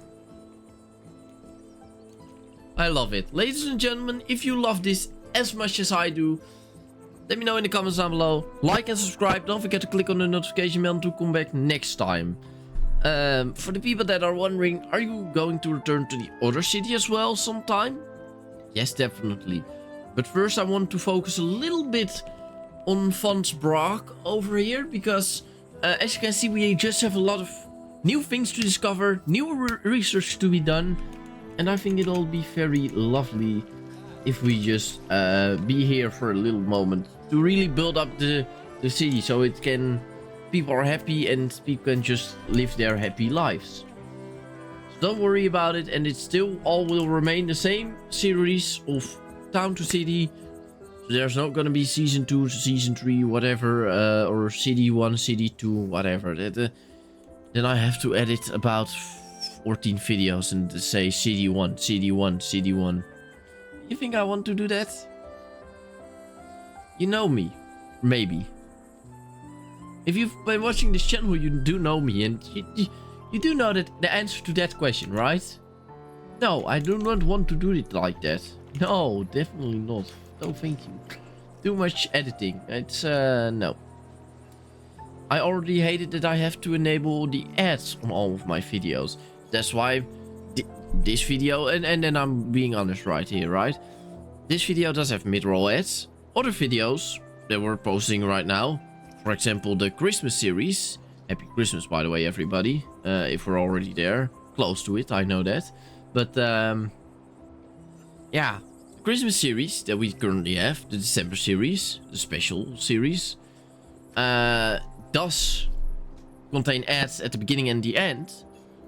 [SPEAKER 1] I love it. Ladies and gentlemen, if you love this as much as I do, let me know in the comments down below. Like and subscribe. Don't forget to click on the notification bell to come back next time. For the people that are wondering, are you going to return to the other city as well sometime? Yes, definitely. But first I want to focus a little bit on Fons Brock over here, because as you can see, we just have a lot of new things to discover, new research to be done, and I think it'll be very lovely if we just be here for a little moment to really build up the city, so it can, people are happy and people can just live their happy lives. So don't worry about it, and it still all will remain the same series of town to city. There's not gonna be season 2, season 3, whatever, or city 1, city 2, whatever. Then I have to edit about 14 videos and say city 1, city 1, city 1. You think I want to do that? You know me, maybe. If you've been watching this channel, you do know me, and you do know that the answer to that question, right? No, I do not want to do it like that. No, definitely not. No, thank you. Too much editing. It's, no. I already hated that I have to enable the ads on all of my videos. That's why this video, and then I'm being honest right here, right? This video does have mid-roll ads. Other videos that we're posting right now, for example, the Christmas series. Happy Christmas, by the way, everybody. If we're already there. Close to it, I know that. But, yeah. Christmas series that we currently have, the December series, the special series, does contain ads at the beginning and the end,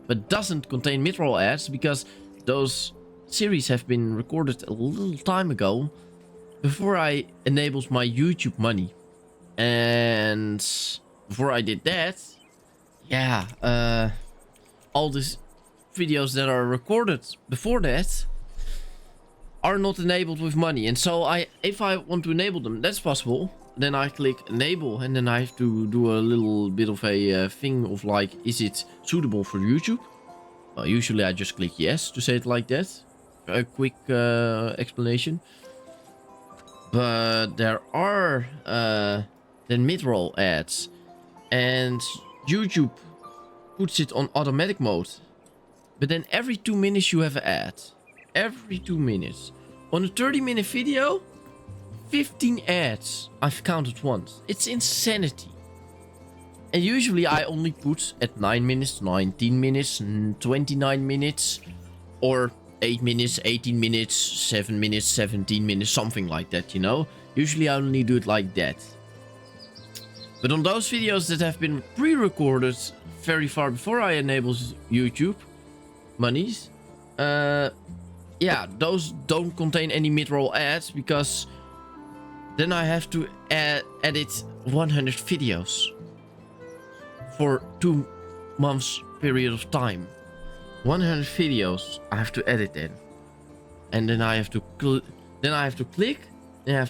[SPEAKER 1] but doesn't contain mid-roll ads because those series have been recorded a little time ago before I enabled my YouTube money. And before I did that, yeah, all these videos that are recorded before that are not enabled with money, and so if I want to enable them, that's possible. Then I click enable, and then I have to do a little bit of a thing of like, is it suitable for YouTube? Well, usually I just click yes to say it like that. A quick explanation. But there are then mid-roll ads, and YouTube puts it on automatic mode. But then every 2 minutes you have an ad. Every 2 minutes. On a 30-minute video, 15 ads I've counted once. It's insanity. And usually I only put at 9 minutes, 19 minutes, 29 minutes, or 8 minutes, 18 minutes, 7 minutes, 17 minutes, something like that, you know? Usually I only do it like that. But on those videos that have been pre-recorded very far before I enable YouTube monies, yeah, those don't contain any mid-roll ads, because then I have to edit 100 videos for 2 months period of time. 100 videos I have to edit in, and then I have to click, then I have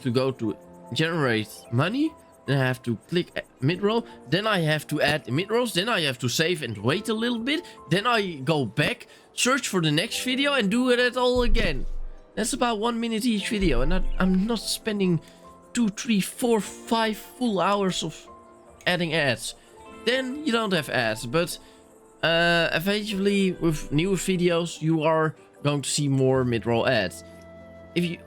[SPEAKER 1] to go to generate money, then I have to click mid-roll, then I have to add the mid-rolls, then I have to save and wait a little bit, then I go back, search for the next video, and do it all again. That's about 1 minute each video, and I'm not spending 2, 3, 4, 5 full hours of adding ads. Then you don't have ads, but eventually with newer videos you are going to see more mid-roll ads. If you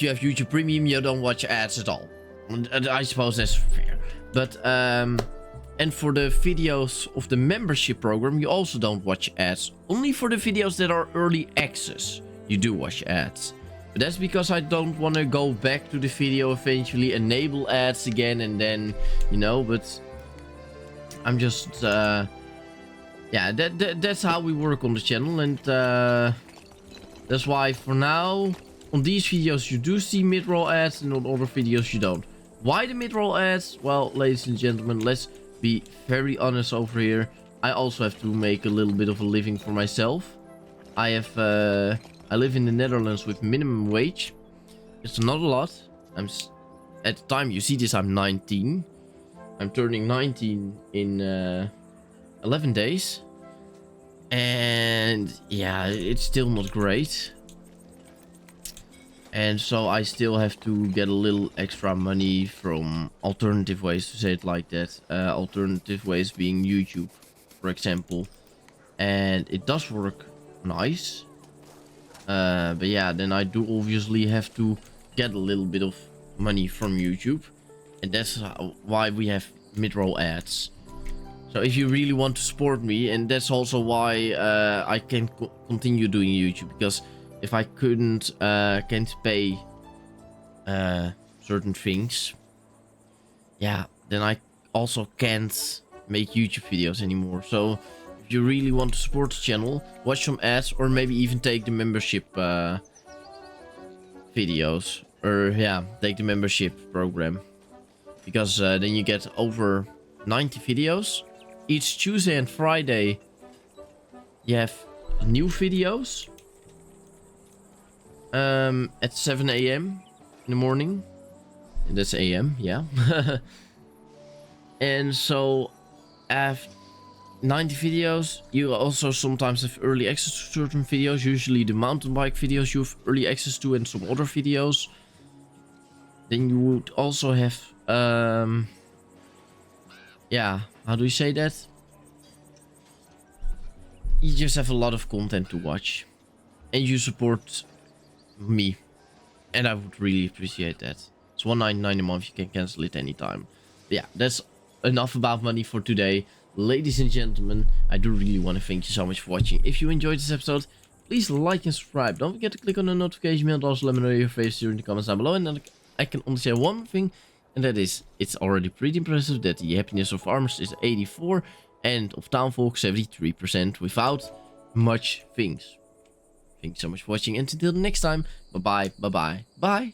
[SPEAKER 1] have YouTube Premium, you don't watch ads at all. I suppose that's fair. But and for the videos of the membership program, you also don't watch ads. Only for the videos that are early access, you do watch ads. But that's because I don't want to go back to the video eventually, enable ads again, and then, you know, but I'm just, yeah, that's how we work on the channel, and that's why for now, on these videos you do see mid-roll ads, and on other videos you don't. Why the mid-roll ads? Well, ladies and gentlemen, let's be very honest over here. I also have to make a little bit of a living for myself. I live in the Netherlands with minimum wage. It's not a lot. At the time you see this, I'm 19. I'm turning 19 in 11 days. And yeah, it's still not great. And so I still have to get a little extra money from alternative ways, to say it like that. Alternative ways being YouTube, for example. And it does work nice. But yeah, then I do obviously have to get a little bit of money from YouTube. And that's why we have mid-roll ads. So if you really want to support me, and that's also why I can continue doing YouTube, because if I can't pay certain things, yeah, then I also can't make YouTube videos anymore. So if you really want to support the channel, watch some ads, or maybe even take the membership videos, or yeah, take the membership program, because then you get over 90 videos. Each Tuesday and Friday you have new videos at 7 a.m. in the morning. And that's a.m. yeah. And so after 90 videos, you also sometimes have early access to certain videos. Usually the mountain bike videos you have early access to, and some other videos. Then you would also have yeah, how do you say that? You just have a lot of content to watch. And you support me. And I would really appreciate that. It's $1.99 a month, you can cancel it anytime. But yeah, that's enough about money for today. Ladies and gentlemen, I do really want to thank you so much for watching. If you enjoyed this episode, please like and subscribe. Don't forget to click on the notification bell, and also let me know your favorite here in the comments down below. And then I can only say one thing, and that is, it's already pretty impressive that the happiness of farmers is 84 and of townfolk 73% without much things. Thank you so much for watching, and until the next time, bye bye, bye bye, bye.